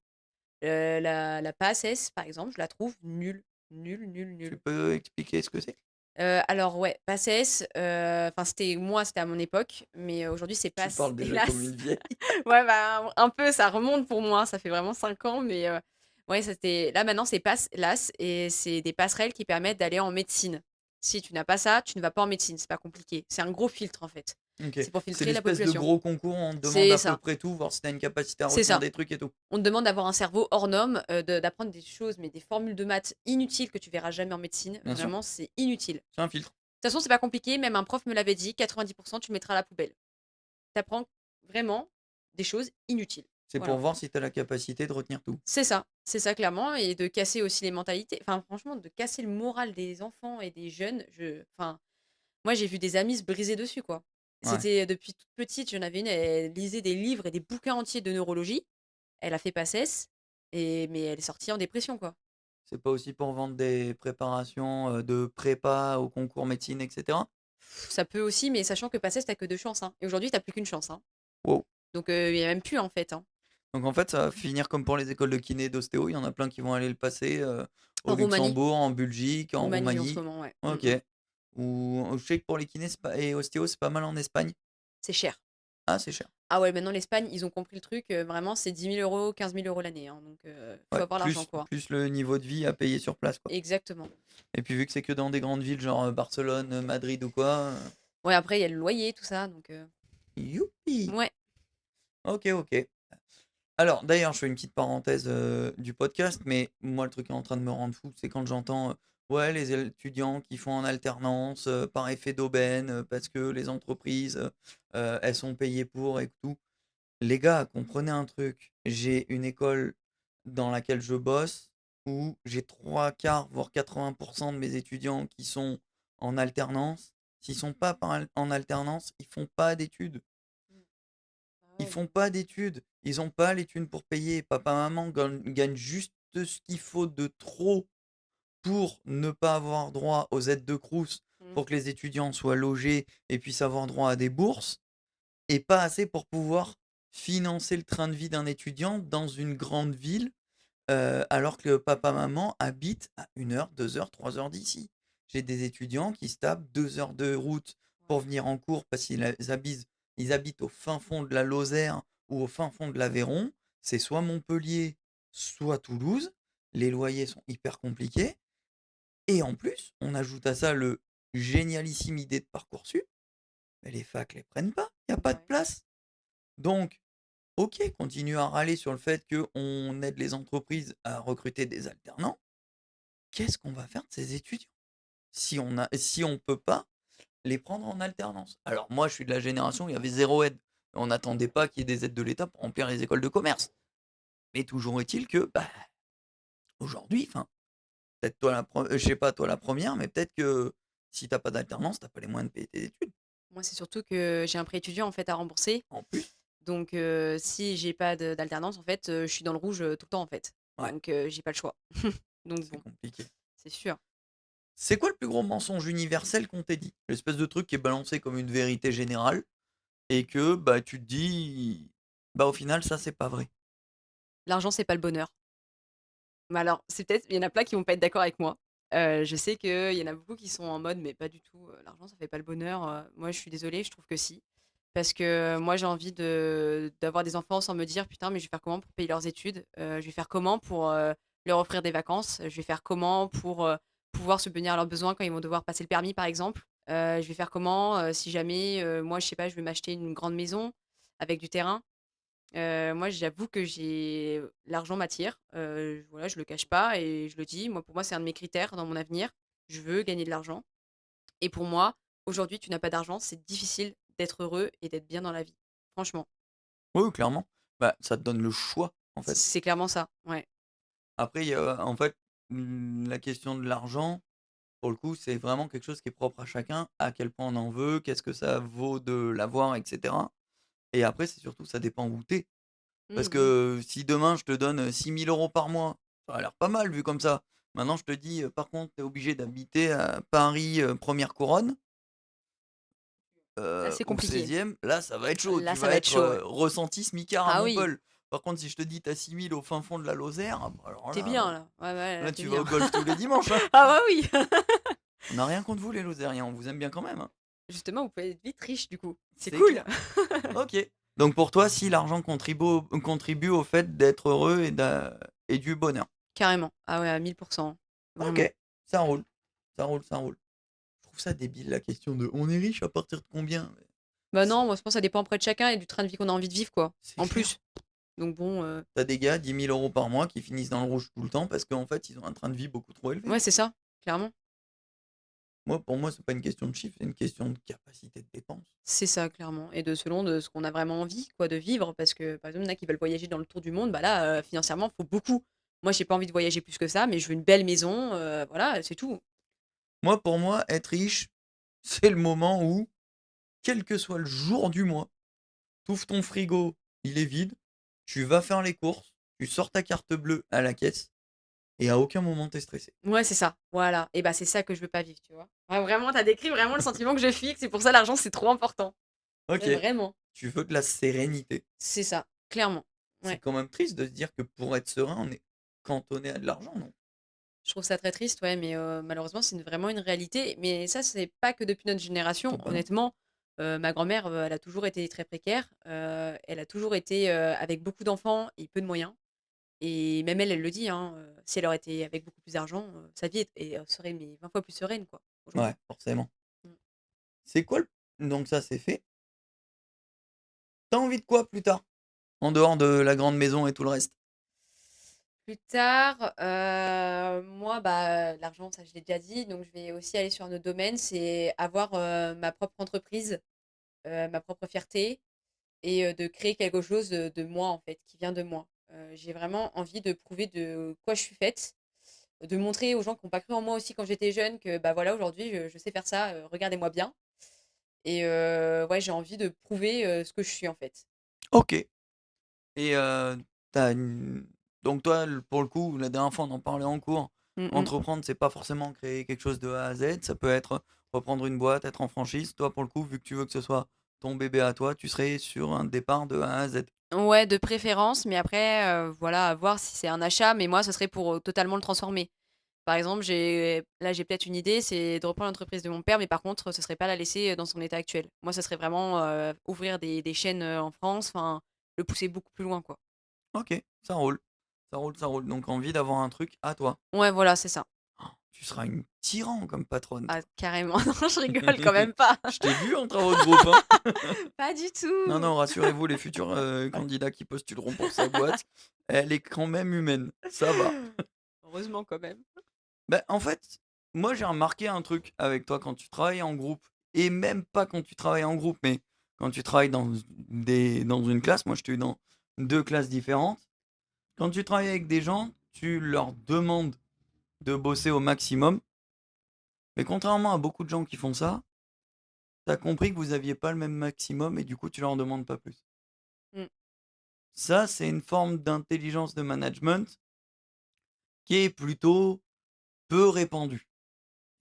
La PACES, par exemple, je la trouve nulle. Nulle, nulle, Tu nulle. peux expliquer ce que c'est? Alors ouais, PACES, enfin c'était à mon époque, mais aujourd'hui c'est Tu PASS, parles déjà comme hélas. une vieille. Ouais, bah, un peu, ça remonte pour moi, ça fait vraiment 5 ans, mais ouais, c'était là maintenant c'est PASS, LAS et c'est des passerelles qui permettent d'aller en médecine. Si tu n'as pas ça, tu ne vas pas en médecine, c'est pas compliqué. C'est un gros filtre en fait. OK. C'est pour C'est filtrer la l'espèce de population. gros concours où on te demande C'est à peu ça, près tout, voir si tu as une capacité à c'est retenir ça. des trucs et tout. On te demande d'avoir un cerveau hors norme, d'apprendre des choses, mais des formules de maths inutiles que tu verras jamais en médecine. Bien sûr, Vraiment, c'est inutile. c'est un filtre. De toute façon, c'est pas compliqué, même un prof me l'avait dit, 90 tu le mettras à la poubelle. Tu apprends vraiment des choses inutiles. C'est pour Voilà. voir si tu as la capacité de retenir tout. C'est ça clairement et de casser aussi les mentalités. Enfin franchement, de casser le moral des enfants et des jeunes, moi j'ai vu des amis se briser dessus, quoi. Ouais. C'était depuis toute petite, j'en avais une, elle lisait des livres et des bouquins entiers de neurologie. Elle a fait PACES mais elle est sortie en dépression, quoi. C'est pas aussi pour vendre des préparations, de prépa au concours médecine et cetera? Ça peut aussi, mais sachant que PACES, tu que 2 chances, hein et aujourd'hui, tu plus qu'une chance, hein. Wow! Donc il y a même plus, en fait, hein. Donc en fait, ça va finir comme pour les écoles de kiné et d'ostéo, il y en a plein qui vont aller le passer, au En Roumanie. Luxembourg, en Belgique, en Roumanie en ce Roumanie. moment, ouais. Mmh OK. mh. Ou je sais que pour les kinés c'est pas et ostéo, c'est pas mal en Espagne. C'est cher. Ah, c'est cher. Ah ouais, maintenant l'Espagne, ils ont compris le truc, vraiment c'est 10 000 €, 15 000 € l'année, hein, donc faut Ouais, avoir l'argent, quoi. plus le niveau de vie à payer sur place, quoi. Exactement. Et puis vu que c'est que dans des grandes villes genre, Barcelone, Madrid ou quoi, Ouais, après il y a le loyer, tout ça, donc youpi! ouais. OK, OK. Alors d'ailleurs, je fais une petite parenthèse, du podcast, mais moi, le truc qui est en train de me rendre fou, c'est quand j'entends, ouais, les étudiants qui font en alternance, par effet d'aubaine, parce que les entreprises, elles sont payées pour et tout. Les gars, comprenez un truc, j'ai une école dans laquelle je bosse où j'ai 3/4 voire 80 de mes étudiants qui sont en alternance. S'ils sont pas en alternance, ils font pas d'études. Mmh. Ah Ils ouais, font non. pas d'études. Ils ont pas les thunes pour payer. Papa, maman gagnent juste ce qu'il faut de trop pour ne pas avoir droit aux aides de Crous, Mmh. pour que les étudiants soient logés et puissent avoir droit à des bourses et pas assez pour pouvoir financer le train de vie d'un étudiant dans une grande ville, alors que papa, maman habitent à 1 heure, 2 heures, 3 heures d'ici. J'ai des étudiants qui se tapent 2 heures de route pour Ouais. venir en cours parce ils habitent au fin fond de la Lozère ou au fin fond de l'Aveyron. C'est soit Montpellier, soit Toulouse. Les loyers sont hyper compliqués et en plus, on ajoute à ça le génialissime idée de Parcoursup, mais les facs les prennent pas, il y a pas de Ouais. place. Donc OK, continue à râler sur le fait qu'on aide les entreprises à recruter des alternants. Qu'est-ce qu'on va faire de ces étudiants? Si on peut pas les prendre en alternance? Alors moi, je suis de la génération où il y avait zéro aide. On n'attendait pas qu'il y ait des aides de l'État pour remplir les écoles de commerce. Mais toujours est-il que, bah, aujourd'hui, enfin, peut-être toi je sais pas toi la première, mais peut-être que si t'as pas d'alternance, t'as pas les moyens de payer tes études. Moi, c'est surtout que j'ai un prêt étudiant, en fait, à rembourser, En plus, donc si j'ai pas d'alternance, en fait, je suis dans le rouge, tout le temps, en fait, ouais, donc j'ai pas le choix. Donc c'est bon, compliqué. c'est sûr. C'est quoi le plus gros mensonge universel qu'on t'ait dit? L'espèce de truc qui est balancé comme une vérité générale et que, bah, tu te dis: «Bah, au final, ça, c'est pas vrai». L'argent, c'est pas le bonheur. Mais alors, c'est peut-être il y en a plein qui vont pas être d'accord avec moi. Je sais qu'il y en a beaucoup qui sont en mode: «Mais pas du tout, l'argent ça fait pas le bonheur», moi je suis désolée, je trouve que si. Parce que moi j'ai envie d'avoir des enfants sans me dire: «Putain, mais je vais faire comment pour payer leurs études? Je vais faire comment pour, leur offrir des vacances? Je vais faire comment pour, pouvoir subvenir à leurs besoins quand ils vont devoir passer le permis?» par exemple. Je vais faire comment, si jamais, moi je sais pas, je veux m'acheter une grande maison avec du terrain? Moi, j'avoue que l'argent m'attire, voilà, je le cache pas et je le dis. Moi, pour moi, c'est un de mes critères dans mon avenir. Je veux gagner de l'argent et pour moi, aujourd'hui, tu n'as pas d'argent, c'est difficile d'être heureux et d'être bien dans la vie. Franchement, Oui, oui, clairement. Bah, ça te donne le choix, en fait. c'est clairement ça, ouais. Après, il y a en fait, la question de l'argent, pour le coup, c'est vraiment quelque chose qui est propre à chacun, à quel point on en veut, qu'est-ce que ça vaut de l'avoir et cetera et après, c'est surtout ça dépend où tu es. Parce Mmh. que si demain je te donne, 6 000 € par mois, ça a l'air pas mal vu comme ça. Maintenant je te dis, par contre tu es obligé d'habiter à Paris, 1re couronne, Là, c'est ou compliqué. 16e, là ça va être chaud. Là, Tu ça vas va être être, chaud, ouais. ressenti smicard à Ah oui, Montpeul. Par contre si je te dis tu as 6 000 au fin fond de la Lozère, ah bah alors tu là, bien là. Ouais, ouais, là, là tu tu vas bien. au golf tous les dimanches, hein. Ah bah oui! On n'a rien contre vous les Lozériens, on vous aime bien quand même, hein. Justement, vous pouvez être vite riche du coup. C'est C'est cool! clair. OK. Donc pour toi, si l'argent contribue au fait d'être heureux et du bonheur. Carrément. Ah ouais, à 1000. Vraiment. OK, ça roule, ça roule, ça roule. Je trouve ça débile la question de: «On est riche à partir de combien?» mais Bah c non, moi je pense que ça dépend après de chacun et du train de vie qu'on a envie de vivre, quoi, c'est en clair. plus. Donc bon, Tu des gars, 10 000 € par mois qui finissent dans le rouge tout le temps parce qu'en fait, ils ont un train de vie beaucoup trop élevé. ouais, c'est ça, clairement. Moi, pour moi, c'est pas une question de chiffres, c'est une question de capacité de dépense. C'est ça, clairement et de ce qu'on a vraiment envie, quoi, de vivre parce que, par exemple, il y en a qui veulent voyager dans le tour du monde, bah là, financièrement, il faut beaucoup. Moi, j'ai pas envie de voyager plus que ça, mais je veux une belle maison, voilà, c'est tout. Moi, pour moi, être riche, c'est le moment où, quel que soit le jour du mois, tu ouvres ton frigo, il est vide, tu vas faire les courses, tu sors ta carte bleue à la caisse et à aucun moment tu es stressé. Ouais, c'est ça, voilà et bah, c'est ça que je veux pas vivre, tu vois? Ouais, vraiment, tu as décrit vraiment le sentiment que je fixe, c'est pour ça l'argent, c'est trop important. OK, Mais vraiment, tu veux de la sérénité. c'est ça, clairement. C'est Ouais. quand même triste de se dire que pour être serein, on est cantonné à de l'argent, non? Je trouve ça très triste, ouais, mais malheureusement, c'est vraiment une réalité. Mais ça, c'est pas que depuis notre génération. Oh bah, non. Honnêtement, ma grand-mère, elle a toujours été très précaire. Elle a toujours été, avec beaucoup d'enfants et peu de moyens. Et même elle, elle le dit, hein, si elle aurait été avec beaucoup plus d'argent, sa vie serait mais 20 fois plus sereine, quoi, Ouais, aujourd'hui. forcément. Mmh. C'est quoi le donc ça, c'est fait. Tu as envie de quoi plus tard? En dehors de la grande maison et tout le reste? Plus tard, moi, bah, l'argent, ça, je l'ai déjà dit, donc je vais aussi aller sur un autre domaine, c'est avoir, ma propre entreprise, ma propre fierté. Et de créer quelque chose, de moi, en fait, qui vient de moi. J'ai vraiment envie de prouver de quoi je suis faite, de montrer aux gens qui ont pas cru en moi aussi quand j'étais jeune que, bah, voilà, aujourd'hui, je sais faire ça, regardez-moi bien et ouais, j'ai envie de prouver, ce que je suis, en fait. OK et tu une donc toi, pour le coup, la dernière fois, on en parlait en cours, Mmh mh. entreprendre, c'est pas forcément créer quelque chose de A à Z, ça peut être reprendre une boîte, être en franchise. Toi, pour le coup, vu que tu veux que ce soit ton bébé à toi, tu serais sur un départ de A à Z. Ouais, de préférence, mais après, voilà, à voir si c'est un achat, mais moi, ce serait pour, totalement le transformer. Par exemple, j'ai peut-être une idée, c'est de reprendre l'entreprise de mon père, mais par contre, ce serait pas la laisser, dans son état actuel. Moi, ce serait vraiment, ouvrir des chaînes, en France, enfin, le pousser beaucoup plus loin, quoi. OK, ça roule, ça roule, ça roule. Donc envie d'avoir un truc à toi. Ouais, voilà, c'est ça. Tu seras une tyran comme patronne, Ah, toi. carrément. Non, je rigole quand même pas. Je t'ai vu en travaux de groupe, hein. Pas du Non, tout. non, rassurez-vous, les futurs, candidats qui postuleront pour sa boîte, elle est quand même humaine, ça va. Heureusement quand même. Ben en fait, moi, j'ai remarqué un truc avec toi quand tu travailles en groupe et même pas quand tu travailles en groupe, mais quand tu travailles dans une classe. Moi, je t'ai eu dans 2 classes différentes. Quand tu travailles avec des gens, tu leur demandes de bosser au maximum, mais contrairement à beaucoup de gens qui font ça, tu as compris que vous aviez pas le même maximum et du coup, tu leur demandes pas plus. Mmh. Ça, c'est une forme d'intelligence de management qui est plutôt peu répandue.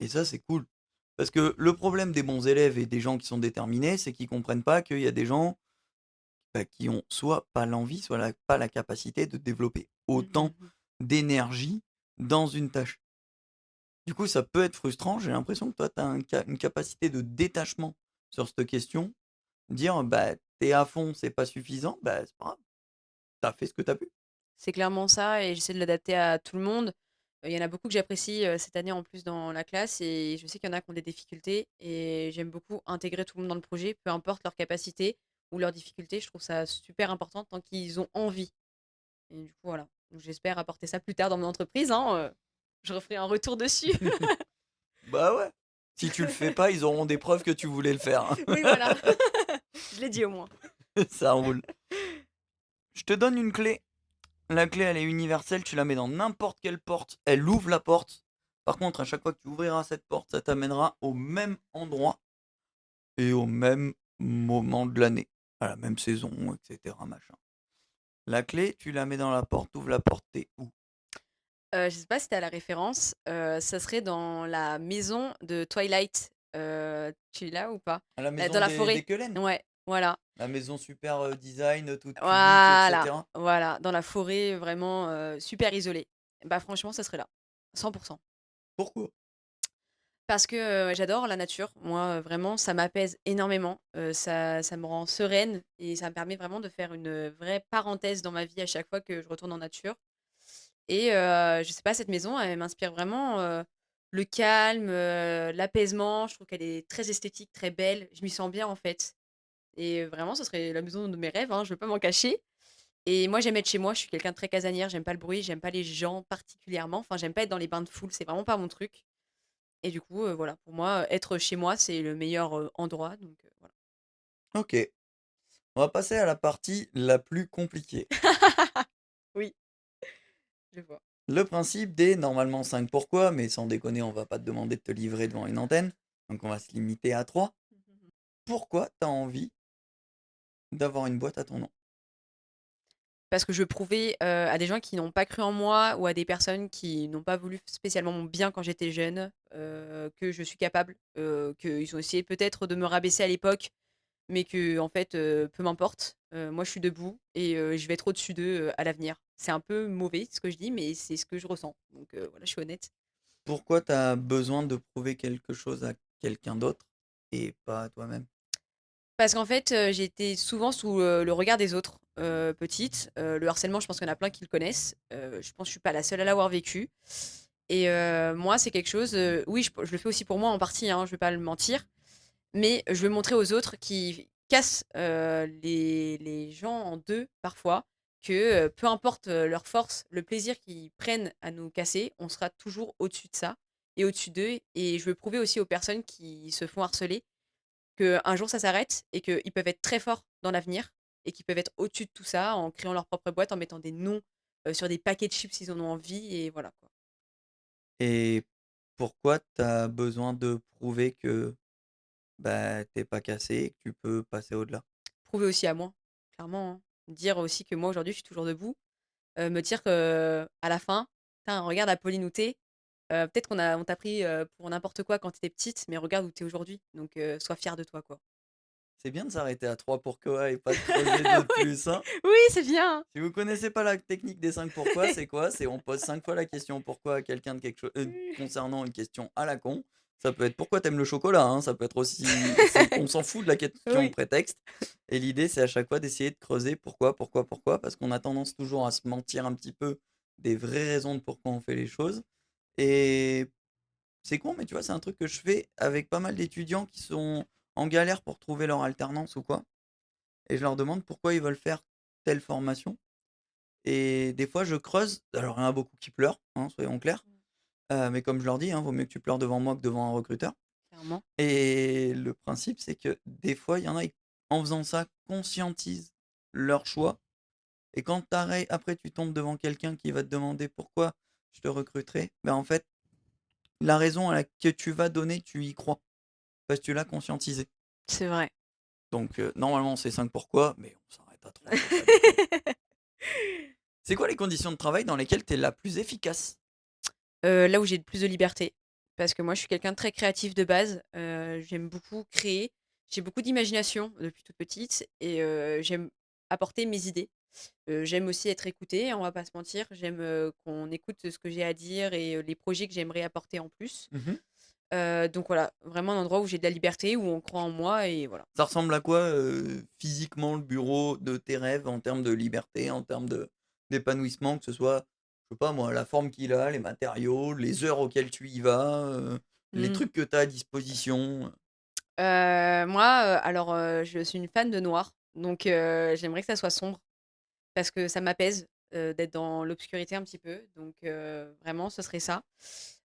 Et ça, c'est cool. Parce que le problème des bons élèves et des gens qui sont déterminés, c'est qu'ils comprennent pas qu'il y a des gens qui ont soit pas l'envie, soit pas la capacité de développer Mmh autant mh. d'énergie dans une tâche. Du coup, ça peut être frustrant. J'ai l'impression que toi, tu as une capacité de détachement sur cette question. Dire, bah, t'es à fond, c'est pas suffisant, bah, c'est pas grave. Tu fait ce que t'as pu. C'est clairement ça et j'essaie de l'adapter à tout le monde. Il y en a beaucoup que j'apprécie, cette année en plus dans la classe et je sais qu'il y en a qui ont des difficultés et j'aime beaucoup intégrer tout le monde dans le projet, peu importe leurs capacités ou leurs difficultés. Je trouve ça super important tant qu'ils ont envie et du coup, voilà. Donc j'espère apporter ça plus tard dans mon entreprise, hein, je referai un retour dessus. Bah ouais. Si tu le fais pas, ils auront des preuves que tu voulais le faire, hein. Oui, voilà. Je l'ai dit au moins. Ça roule. Je te donne une clé. La clé, elle est universelle, tu la mets dans n'importe quelle porte, elle ouvre la porte. Par contre, à chaque fois que tu ouvriras cette porte, ça t'amènera au même endroit et au même moment de l'année, à la même saison, etc. Machin. La clé, tu la mets dans la porte, ouvre la porte, t'es où? Je sais pas si tu as la référence, ça serait dans la maison de Twilight, tu l'as ou pas? À la maison Dans la des forêt. Cullen? Ouais, voilà. La maison super design, toute cubique, Voilà, etc. voilà, dans la forêt vraiment, super isolée. Bah, franchement, ça serait là, 100. Pourquoi? Parce que, j'adore la nature. Moi, vraiment, ça m'apaise énormément, ça me rend sereine et ça me permet vraiment de faire une, vraie parenthèse dans ma vie à chaque fois que je retourne en nature et je sais pas, cette maison, elle m'inspire vraiment, le calme, l'apaisement. Je trouve qu'elle est très esthétique, très belle. Je m'y sens bien, en fait et vraiment, ce serait la maison de mes rêves, hein, je vais pas m'en cacher. Et moi, j'aime être chez moi, je suis quelqu'un de très casanière, j'aime pas le bruit, j'aime pas les gens particulièrement, enfin, j'aime pas être dans les bains de foule, c'est vraiment pas mon truc et du coup, voilà, pour moi, être chez moi, c'est le meilleur, endroit donc voilà. Ok. On va passer à la partie la plus compliquée. Oui, je vois. Le principe des normalement 5 pourquoi, mais sans déconner, on va pas te demander de te livrer devant une antenne. Donc on va se limiter à 3. Pourquoi tu as envie d'avoir une boîte à ton nom? Parce que je veux prouver, à des gens qui n'ont pas cru en moi ou à des personnes qui n'ont pas voulu spécialement mon bien quand j'étais jeune, que je suis capable, qu'ils ont essayé peut-être de me rabaisser à l'époque, mais que en fait, peu m'importe. Moi, je suis debout et je vais être au-dessus d'eux, à l'avenir. C'est un peu mauvais ce que je dis, mais c'est ce que je ressens. Donc voilà, je suis honnête. Pourquoi tu as besoin de prouver quelque chose à quelqu'un d'autre et pas à toi-même? Parce qu'en fait, j'ai été souvent sous, le regard des autres, petite. Le harcèlement, je pense qu'il y en a plein qui le connaissent. Je pense que je suis pas la seule à l'avoir vécu et moi, c'est quelque chose, oui, je le fais aussi pour moi en partie, hein, je vais pas le mentir, mais je veux montrer aux autres qui cassent, les gens en 2 parfois que, peu importe, leur force, le plaisir qu'ils prennent à nous casser, on sera toujours au-dessus de ça et au-dessus d'eux et je veux prouver aussi aux personnes qui se font harceler qu'un jour ça s'arrête et qu'ils peuvent être très forts dans l'avenir et qu'ils peuvent être au-dessus de tout ça en créant leur propre boîte, en mettant des noms, sur des paquets de chips s'ils en ont envie et voilà quoi. Et pourquoi tu as besoin de prouver que, bah, tu pas cassé et que tu peux passer au-delà? Prouver aussi à moi, clairement, hein. Dire aussi que moi aujourd'hui je suis toujours debout, me dire que à la fin: «Tain regarde Apolline où tu es, peut-être on t'a pris, pour n'importe quoi quand tu étais petite, mais regarde où tu es aujourd'hui, donc sois fière de toi quoi». C'est bien de s'arrêter à 3 pourquoi et pas de creuser de Oui, plus, hein? oui c'est bien. Si vous connaissez pas la technique des 5 pourquoi, c'est quoi? C'est on pose 5 fois la question pourquoi à quelqu'un de quelque chose concernant une question à la con. Ça peut être pourquoi t'aimes le chocolat, hein, ça peut être aussi on s'en fout de la question Oui. prétexte et l'idée c'est à chaque fois d'essayer de creuser pourquoi, parce qu'on a tendance toujours à se mentir un petit peu des vraies raisons de pourquoi on fait les choses et c'est con, mais tu vois, c'est un truc que je fais avec pas mal d'étudiants qui sont en galère pour trouver leur alternance ou quoi et je leur demande pourquoi ils veulent faire telle formation et des fois, je creuse. Alors, il y en a beaucoup qui pleurent, hein, soyons clairs. Mais comme je leur dis, hein, vaut mieux que tu pleures devant moi que devant un recruteur. Clairement. Et le principe, c'est que des fois, il y en a, en faisant ça, conscientisent leur choix. Et quand après, tu tombes devant quelqu'un qui va te demander pourquoi je te recruterai, ben en fait, la raison que tu vas donner, tu y crois. Parce que tu l'as conscientisé. C'est vrai. Donc, normalement, c'est 5 pourquoi, mais on s'arrête à 3 pour pas déconner. C'est quoi les conditions de travail dans lesquelles tu es la plus efficace? Là où j'ai le plus de liberté. parce que moi, je suis quelqu'un de très créatif de base. J'aime beaucoup créer. J'ai beaucoup d'imagination depuis toute petite et j'aime apporter mes idées. J'aime aussi être écoutée, on va pas se mentir. J'aime, qu'on écoute ce que j'ai à dire et les projets que j'aimerais apporter en plus. Mhm. Donc voilà, vraiment un endroit où j'ai de la liberté, où on croit en moi et voilà. Ça ressemble à quoi physiquement le bureau de tes rêves en termes de liberté, en termes d'épanouissement, que ce soit, je sais pas moi, la forme qu'il a, les matériaux, les heures auxquelles tu y vas, les Mmh. trucs que tu as à disposition. Moi, alors, je suis une fan de noir, donc j'aimerais que ça soit sombre parce que ça m'apaise, d'être dans l'obscurité un petit peu, donc vraiment ce serait ça.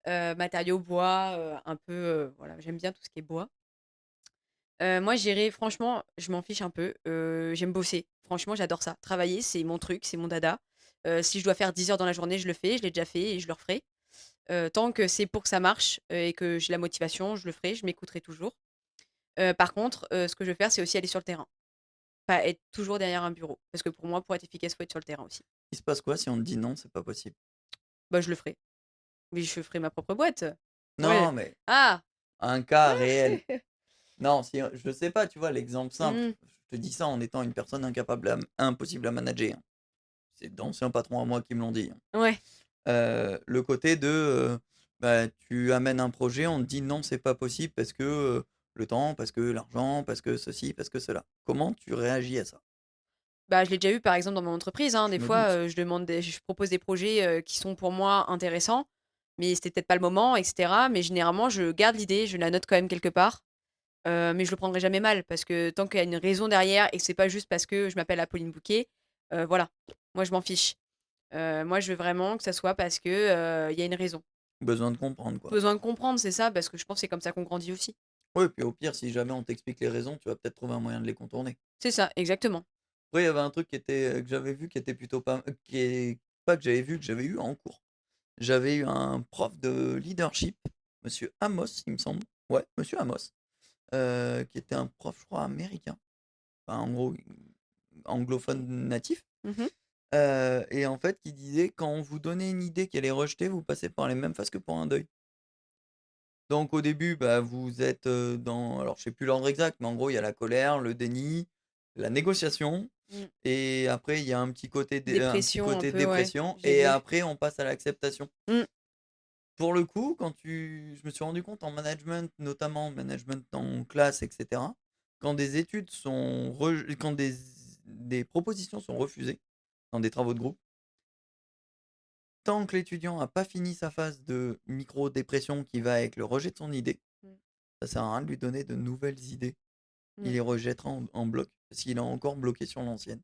Matériaux bois, un peu, voilà, j'aime bien tout ce qui est bois. Moi j'irais franchement, je m'en fiche un peu, j'aime bosser. Franchement, j'adore ça. Travailler, c'est mon truc, c'est mon dada. Si je dois faire 10 heures dans la journée, je le fais, je l'ai déjà fait et je le referai. Tant que c'est pour que ça marche, et que j'ai la motivation, je le ferai, je m'écouterai toujours. Par contre, ce que je veux faire, c'est aussi aller sur le terrain. Pas être toujours derrière un bureau. Parce que pour moi, pour être efficace, faut être sur le terrain aussi. Il se passe quoi si on te dit non, c'est pas possible? Bah, je le ferai. Mais je ferai ma propre boîte. Ouais. Non, mais Ah! un cas réel. Non, si, je sais pas, tu vois, l'exemple simple. Mmh. Je te dis ça en étant une personne incapable, impossible à manager, hein. C'est d'anciens patrons à moi qui me l'ont dit, hein. Ouais. Le côté de, bah, tu amènes un projet, on te dit: «Non, c'est pas possible parce que, le temps, parce que l'argent, parce que ceci, parce que cela». Comment tu réagis à ça? Bah, je l'ai déjà eu, par exemple, dans mon entreprise, hein. Des Je me fois, doute. je propose des projets, qui sont pour moi intéressants, mais c'était peut-être pas le moment et cetera. Mais généralement, je garde l'idée, je la note quand même quelque part, mais je le prendrai jamais mal parce que tant qu'il y a une raison derrière et que c'est pas juste parce que je m'appelle Apolline Bouquet, voilà. Moi, je m'en fiche. Moi, je veux vraiment que ça soit parce que, il y a une raison. Besoin de comprendre, quoi. Besoin de comprendre, c'est ça, parce que je pense que c'est comme ça qu'on grandit aussi. Oui, puis au pire, si jamais on t'explique les raisons, tu vas peut-être trouver un moyen de les contourner. C'est ça, exactement. Après, il y avait un truc qui était, que j'avais vu qui était plutôt pas qui est pas que j'avais vu, que j'avais eu en cours. J'avais eu un prof de leadership, monsieur Amos, il me semble. Ouais, monsieur Amos, qui était un prof, je crois, américain. Enfin, en gros, anglophone natif. Mmh. Et en fait, qui disait: «Quand on vous donnait une idée qu'elle est rejetée, vous passez par les mêmes phases que pour un deuil». Donc au début, bah, vous êtes, dans alors je sais plus l'ordre exact, mais en gros, il y a la colère, le déni, la négociation Mmh. et après il y a un petit Dépression un côté peu, ouais, dépression j'ai et vu. après on passe à l'acceptation. Mmh. Pour le coup, je me suis rendu compte en management, notamment management en classe et cetera, quand des études sont quand des propositions sont refusées dans des travaux de groupe, tant que l'étudiant a pas fini sa phase de micro-dépression qui va avec le rejet de son idée, Mmh. ça sert à rien de lui donner de nouvelles idées. Il Mmh. les rejettera en bloc, parce qu'il est encore bloqué sur l'ancienne.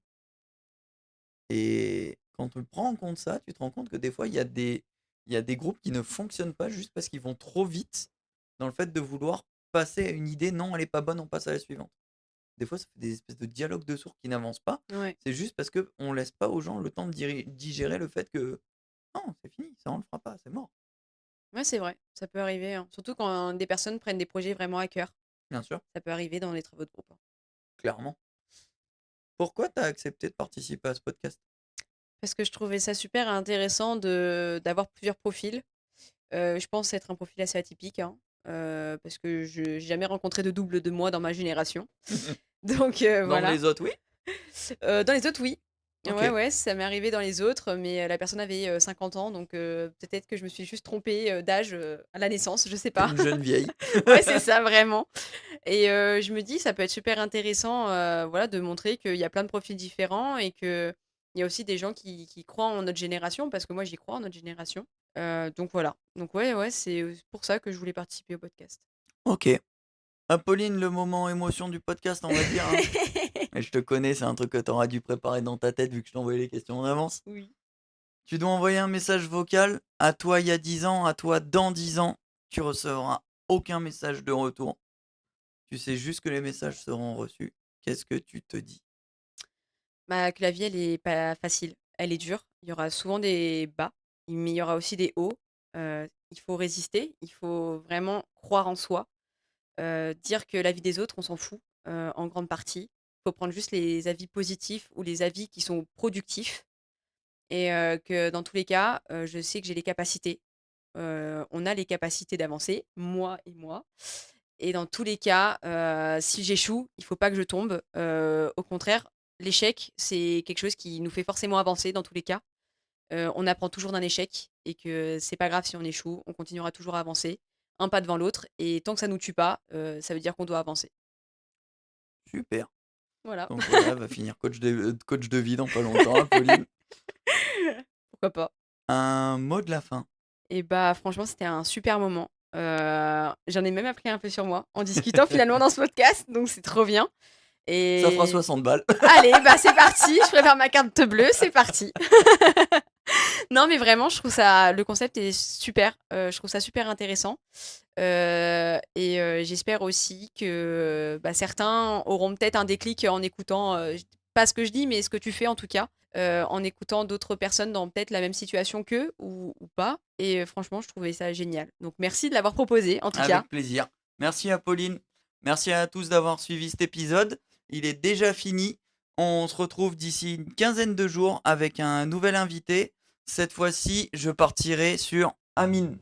Et quand tu prends en compte ça, tu te rends compte que des fois, il y a des groupes qui ne fonctionnent pas juste parce qu'ils vont trop vite dans le fait de vouloir passer à une idée: «Non, elle est pas bonne, on passe à la suivante». Des fois, ça fait des espèces de dialogues de sourds qui n'avancent pas. Ouais. C'est juste parce qu'on laisse pas aux gens le temps de digérer le fait que: «Non, c'est fini, ça on le fera pas, c'est mort». Ouais, c'est vrai, ça peut arriver, hein. Surtout quand des personnes prennent des projets vraiment à cœur. Bien sûr, Ça peut arriver dans les travaux de groupe, hein. clairement. Pourquoi tu as accepté de participer à ce podcast? Parce que je trouvais ça super intéressant d'avoir plusieurs profils. Je pense être un profil assez atypique, hein, parce que je j'ai jamais rencontré de double de moi dans ma génération. Donc Dans voilà. les autres, oui? Dans les autres, oui. Ouais, OK. ouais, ça m'est arrivé dans les autres, mais la personne avait, 50 ans, donc peut-être que je me suis juste trompée, d'âge, à la naissance, je sais Tu pas. une jeune vieille. Ouais, c'est ça, vraiment et je me dis: «Ça peut être super intéressant, voilà, de montrer qu'il y a plein de profils différents et qu'il y a aussi des gens qui croient en notre génération», parce que moi, j'y crois en notre génération. Donc voilà. Donc ouais, ouais, c'est, pour ça que je voulais participer au podcast. OK. Apolline, le moment émotion du podcast, on va dire, hein. Et je te connais, c'est un truc que tu auras dû préparer dans ta tête vu que je t'ai envoyé les questions en avance. Oui. Tu dois envoyer un message vocal à toi il y a 10 ans, à toi dans 10 ans. Tu recevras aucun message de retour. Tu sais juste que les messages seront reçus. Qu'est-ce que tu te dis? Bah, que la vie, elle est pas facile, elle est dure. Il y aura souvent des bas, mais il y aura aussi des hauts. Il faut résister, il faut vraiment croire en soi, dire que la vie des autres, on s'en fout, en grande partie. Il faut prendre juste les avis positifs ou les avis qui sont productifs et que dans tous les cas, je sais que j'ai les capacités. on a les capacités d'avancer, moi et moi. Et dans tous les cas, si j'échoue, il faut pas que je tombe. Au contraire, l'échec, c'est quelque chose qui nous fait forcément avancer dans tous les cas. On apprend toujours d'un échec et que c'est pas grave si on échoue, on continuera toujours à avancer, un pas devant l'autre et tant que ça nous tue pas, ça veut dire qu'on doit avancer. Super. Voilà. Donc voilà, elle va finir coach de vie dans pas longtemps, Apolline. Pourquoi pas? Un mot de la fin. Et bah, franchement, c'était un super moment. J'en ai même appris un peu sur moi en discutant finalement dans ce podcast, donc c'est trop bien Ça fera et 60 balles. allez, bah, c'est parti, je prépare ma carte bleue, c'est parti. Non, mais vraiment, je trouve ça le concept est super, je trouve ça super intéressant, et j'espère aussi que, bah, certains auront peut-être un déclic en écoutant, pas ce que je dis, mais ce que tu fais en tout cas, en écoutant d'autres personnes dans peut-être la même situation qu'eux ou pas et franchement, je trouvais ça génial. Donc merci de l'avoir proposé en tout cas. Avec plaisir. Merci Apolline. Merci à tous d'avoir suivi cet épisode. Il est déjà fini. On se retrouve d'ici une quinzaine de jours avec un nouvel invité. Cette fois-ci, je partirai sur Amine.